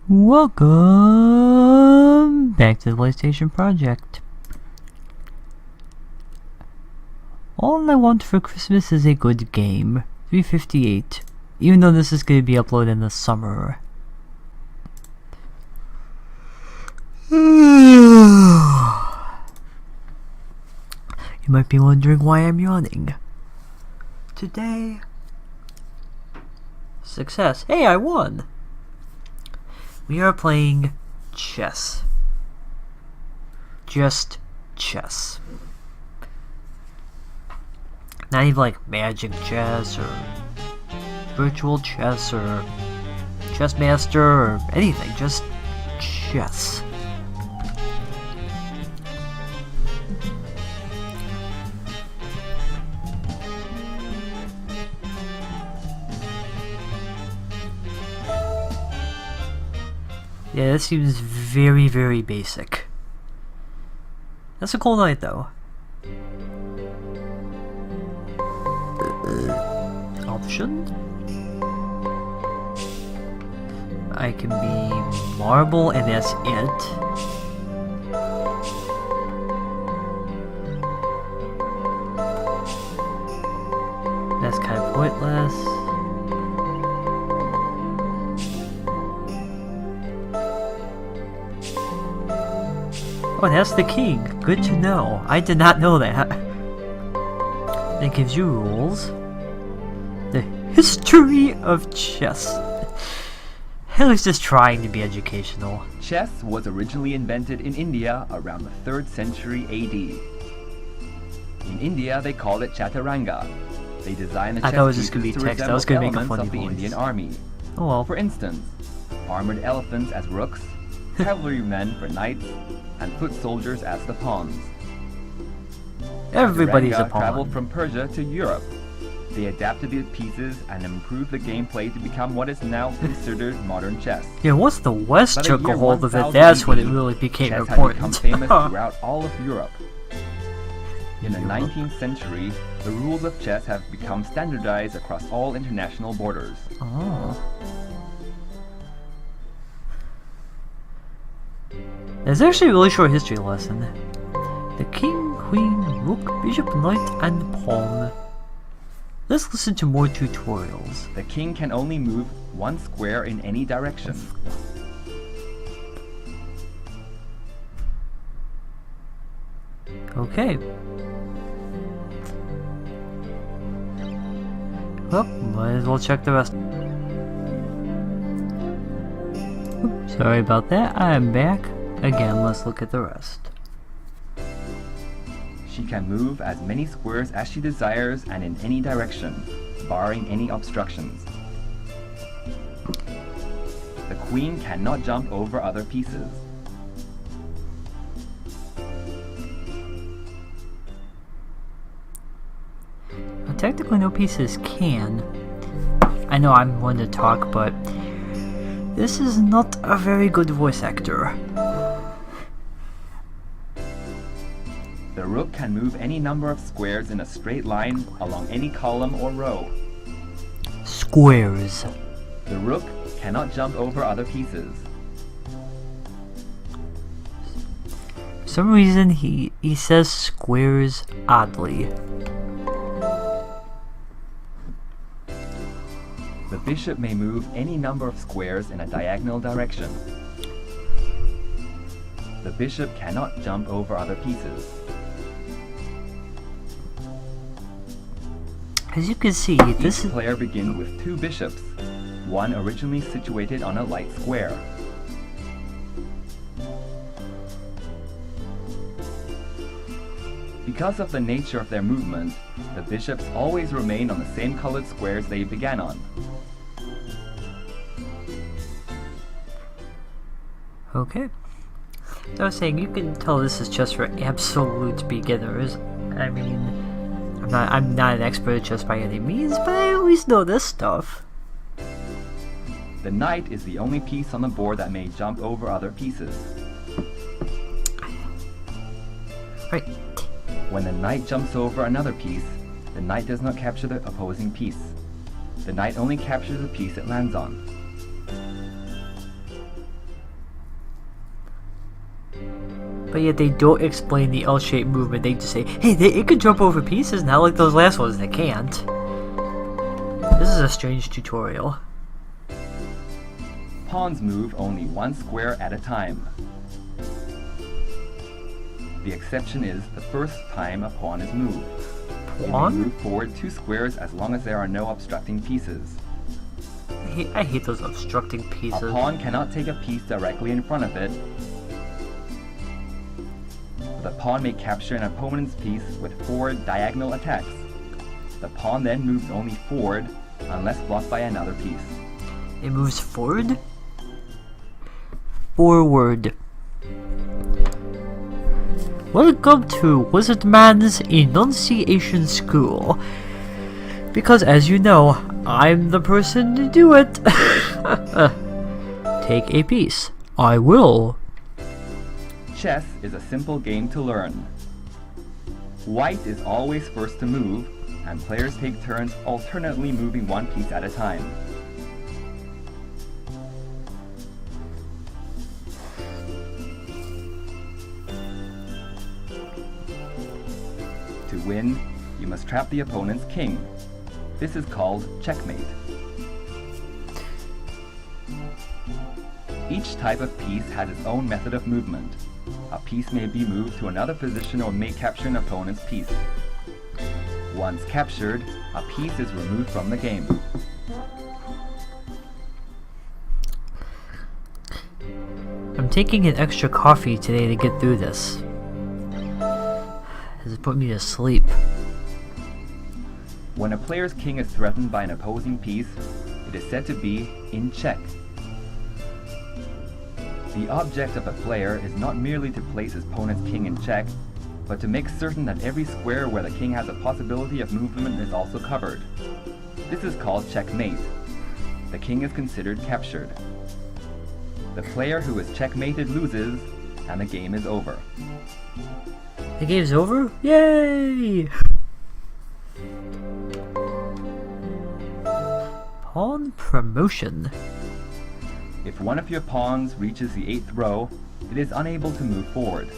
Welcome back to the PlayStation Project. All I want for Christmas is a good game. 358. Even though this is going to be uploaded in the summer. You might be wondering why I'm yawning. Today... Success. Hey, I won! We are playing chess. Just chess. Not even like magic chess or virtual chess or chess master or anything. Just chess. Yeah, this seems very, very basic. That's a cool night, though. Option? I can be marble and that's it. That's kind of pointless. Oh, that's the king. Good to know. I did not know that. It gives you rules. The history of chess. I was just trying to be educational. Chess was originally invented in India around the 3rd century AD. In India, they called it chaturanga. They designed the chess thought it was just pieces gonna be to text. I was gonna make a elements funny of the voice. Indian army. Oh well. For instance, armored elephants as rooks, cavalrymen for knights, and foot soldiers as the pawns. Everybody's a Chaturanga pawn. traveled from Persia to Europe. They adapted the pieces and improved the gameplay to become what is now considered modern chess. Yeah, once the West By the took a year hold of it, 1000 that's when it AD, really became chess had important. become famous throughout all of Europe. In the 19th century, the rules of chess have become standardized across all international borders. Oh. There's actually a really short history lesson. The king, queen, rook, bishop, knight, and pawn. Let's listen to more tutorials. The king can only move one square in any direction. Okay. Well, might as well check the rest. Oops, sorry about that, I'm back. Again, let's look at the rest. She can move as many squares as she desires and in any direction, barring any obstructions. The queen cannot jump over other pieces. Well, technically no pieces can. I know I'm one to talk, but this is not a very good voice actor. The rook can move any number of squares in a straight line along any column or row. Squares. The rook cannot jump over other pieces. For some reason he says squares oddly. The bishop may move any number of squares in a diagonal direction. The bishop cannot jump over other pieces. As you can see, this Each is... player begins with 2 bishops, one originally situated on a light square. Because of the nature of their movement, the bishops always remain on the same colored squares they began on. Okay. So I was saying, you can tell this is just for absolute beginners. I mean, I'm not an expert at chess by any means, but I at least know this stuff. The knight is the only piece on the board that may jump over other pieces. Right. When the knight jumps over another piece, the knight does not capture the opposing piece. The knight only captures the piece it lands on. But yet they don't explain the L-shaped movement. They just say, hey, it can jump over pieces, not like those last ones that can't. This is a strange tutorial. Pawns move only one square at a time. The exception is the first time a pawn is moved. It may Pawn? move forward 2 squares as long as there are no obstructing pieces. I hate those obstructing A pieces. pawn cannot take a piece directly in front of it. The pawn may capture an opponent's piece with forward diagonal attacks. The pawn then moves only forward unless blocked by another piece. It moves forward? Forward. Welcome to Wizardman's Enunciation School. Because as you know, I'm the person to do it. Take a piece. I will. Chess is a simple game to learn. White is always first to move, and players take turns alternately moving one piece at a time. To win, you must trap the opponent's king. This is called checkmate. Each type of piece has its own method of movement. A piece may be moved to another position or may capture an opponent's piece. Once captured, a piece is removed from the game. I'm taking an extra coffee today to get through this. This has put me to sleep. When a player's king is threatened by an opposing piece, it is said to be in check. The object of a player is not merely to place his opponent's king in check, but to make certain that every square where the king has a possibility of movement is also covered. This is called checkmate. The king is considered captured. The player who is checkmated loses, and the game is over. The game's over? Yay! Pawn promotion. If one of your pawns reaches the 8th row, it is unable to move forward.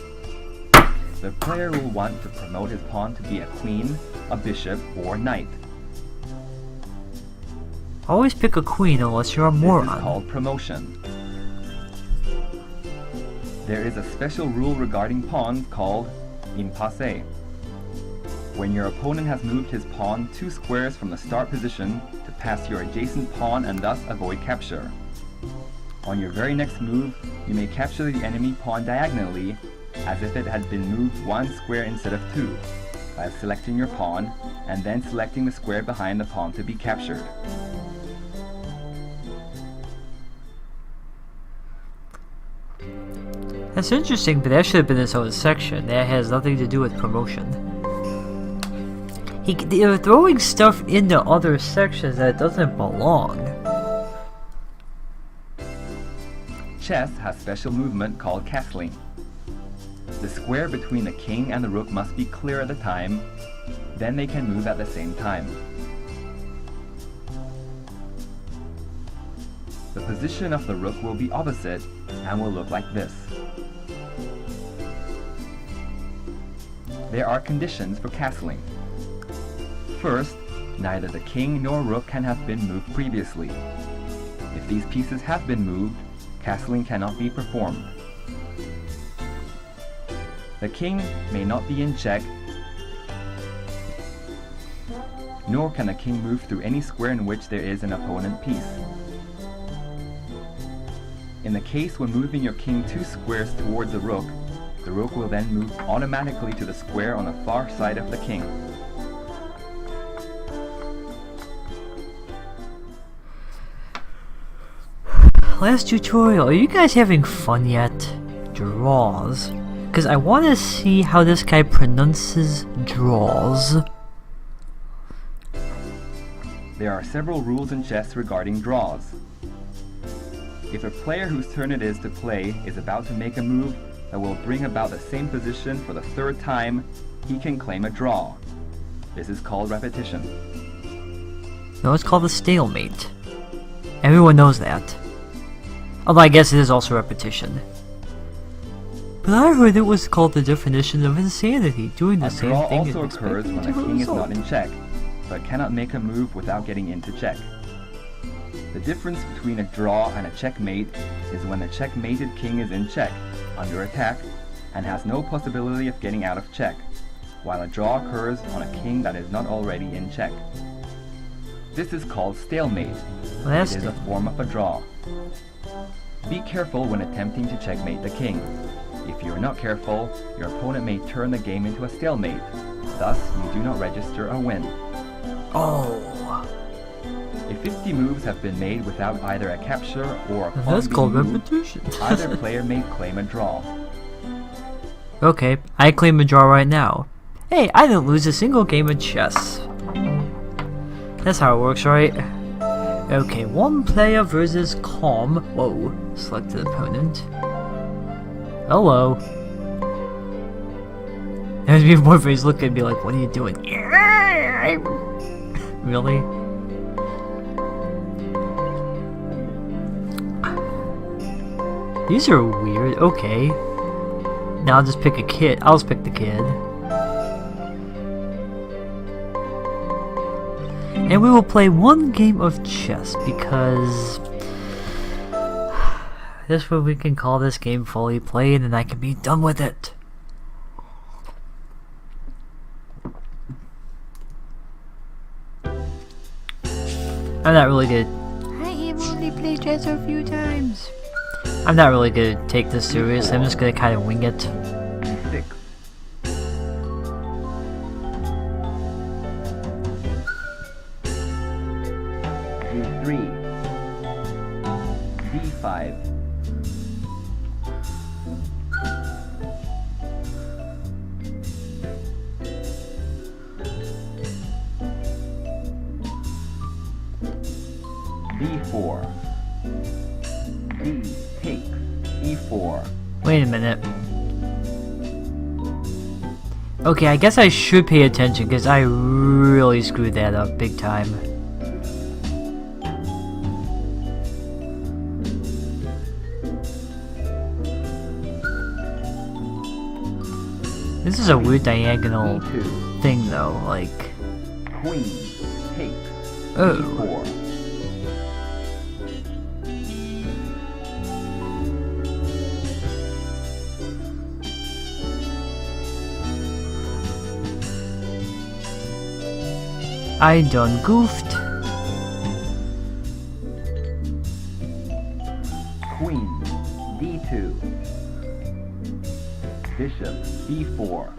The player will want to promote his pawn to be a queen, a bishop, or knight. Always pick a queen unless you're a This is moron. called promotion. There is a special rule regarding pawns called impasse. When your opponent has moved his pawn 2 squares from the start position to pass your adjacent pawn and thus avoid capture. On your very next move, you may capture the enemy pawn diagonally, as if it had been moved 1 square instead of 2, by selecting your pawn, and then selecting the square behind the pawn to be captured. That's interesting, but that should have been its own section. That has nothing to do with promotion. They're throwing stuff into other sections that doesn't belong. Chess has special movement called castling. The square between the king and the rook must be clear at the time, then they can move at the same time. The position of the rook will be opposite and will look like this. There are conditions for castling. First, neither the king nor rook can have been moved previously. If these pieces have been moved, castling cannot be performed. The king may not be in check, nor can the king move through any square in which there is an opponent piece. In the case when moving your king 2 squares towards the rook will then move automatically to the square on the far side of the king. Last tutorial, are you guys having fun yet? Draws. Because I want to see how this guy pronounces draws. There are several rules in chess regarding draws. If a player whose turn it is to play is about to make a move that will bring about the same position for the 3rd time, he can claim a draw. This is called repetition. No, it's called a stalemate. Everyone knows that. Although I guess it is also repetition. But I heard it was called the definition of insanity, doing the A same draw thing also and occurs expecting when a different king is result. not in check, but cannot make a move without getting into check. The difference between a draw and a checkmate is when the checkmated king is in check, under attack, and has no possibility of getting out of check, while a draw occurs on a king that is not already in check. This is called stalemate. Well, that's It is a form of a draw. Be careful when attempting to checkmate the king. If you are not careful, your opponent may turn the game into a stalemate. Thus, you do not register a win. Oh, If 50 moves have been made without either a capture or a pawn that's being called moved, repetition. either player may claim a draw. Okay, I claim a draw right now. Hey, I didn't lose a single game of chess. That's how it works, right? Okay, one player versus Calm. Whoa, selected opponent. Hello. There's me more face look at me like, what are you doing? Really? These are weird. Okay. Now I'll just pick a kid. I'll just pick the kid. And we will play one game of chess because this way we can call this game fully played and I can be done with it. I'm not really good. I have only played chess a few times. I'm not really gonna take this serious. I'm just gonna kind of wing it. D6. D3. D5. D4. D takes. E4. Wait a minute. Okay, I guess I should pay attention because I really screwed that up big time. This is a weird diagonal E2. thing though, like... Queen takes. Oh. E4. I done goofed. Queen D2. Bishop B4.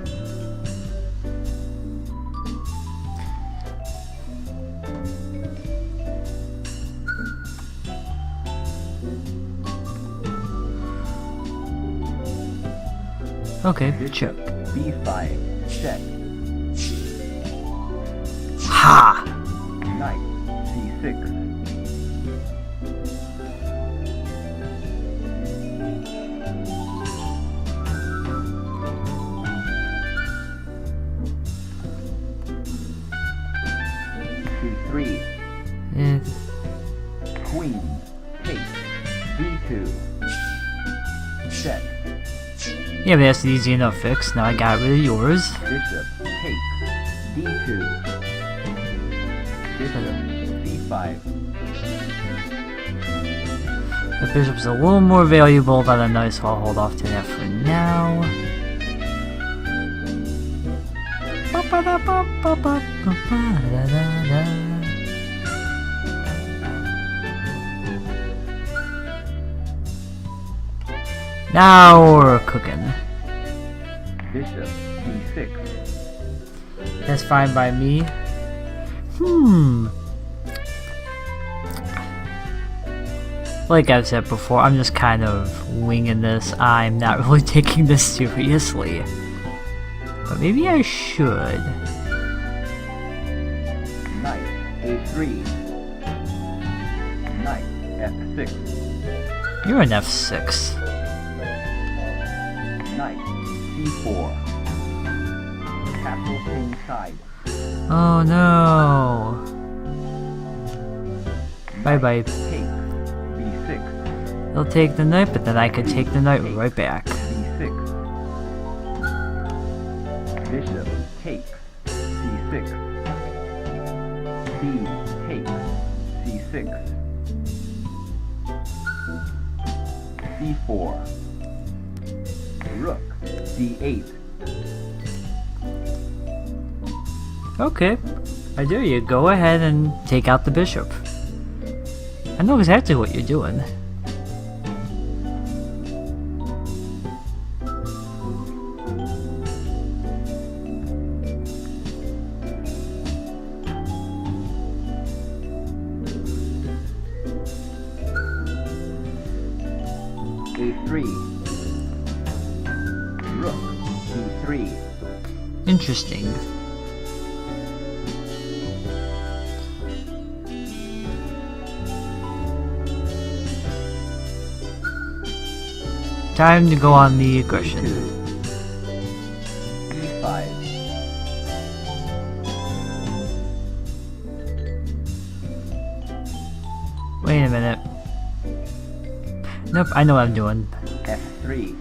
Okay, Bishop check. B5. Check. Ha! Knight C6. C3. Eh, Queen takes. D2. Check. yeah, but that's an easy enough fix. Now I got rid of yours. Bishop takes. D2. Bishop C5. The bishop's a little more valuable than a knight, so I'll hold off to that for now. Now we're cooking. Bishop D6. That's fine by me. Like I've said before, I'm just kind of winging this. I'm not really taking this seriously. But maybe I should. Knight A3. Knight F6. You're an F6. Knight C4. Castle king side. Oh no. Bye bye. Take B6. They'll take the knight, but then I could take the knight right back. B6. Bishop takes c6. B takes c6. c4. Rook d8. Okay, I dare you. Go ahead and take out the bishop. I know exactly what you're doing. a3. Rook d3. Interesting. Time to go on the aggression. e5. Wait a minute. Nope, I know what I'm doing. f3.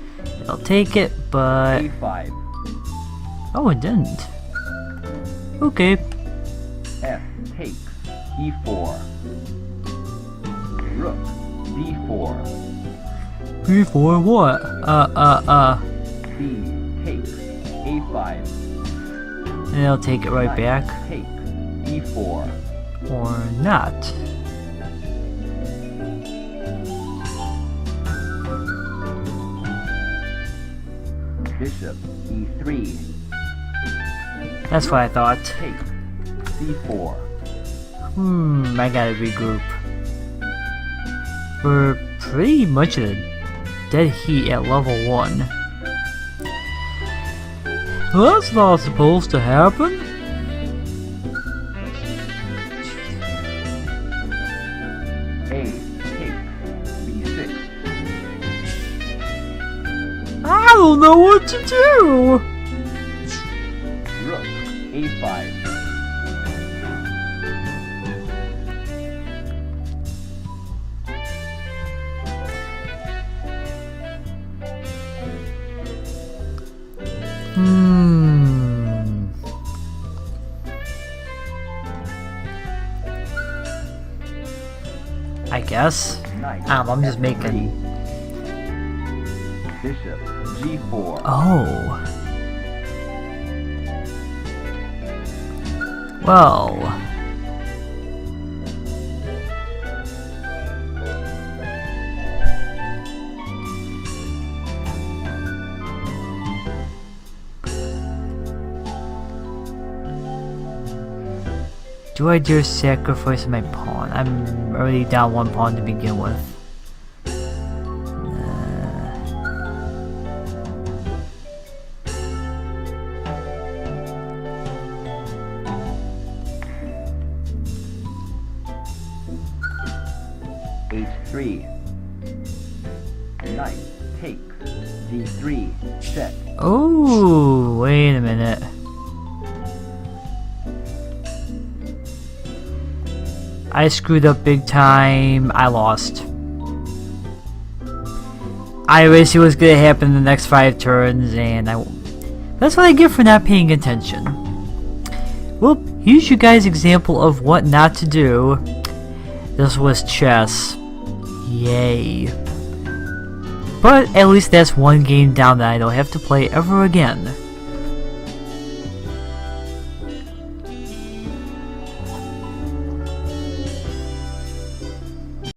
I'll take it, but... a5. Oh, it didn't. Okay. F takes e4. Rook d4. For what? B takes a5. And I'll take it right Knight back. takes e4. Or not. Bishop e3. That's what I thought. Takes c4. I gotta regroup. We're pretty much at a dead heat at level 1. That's not supposed to happen. A takes b6. I don't know what to do. Rook a5. I guess. Knight I'm just f3. making... Bishop g4. Oh. Well. Do I dare sacrifice my pawn? I'm already down one pawn to begin with. h3. Knight takes d3. Check. Oh, wait a minute. I screwed up big time. I lost. I wish it was gonna happen in the next 5 turns, and that's what I get for not paying attention. Well, here's your guys' example of what not to do. This was chess. Yay. But at least that's one game down that I don't have to play ever again.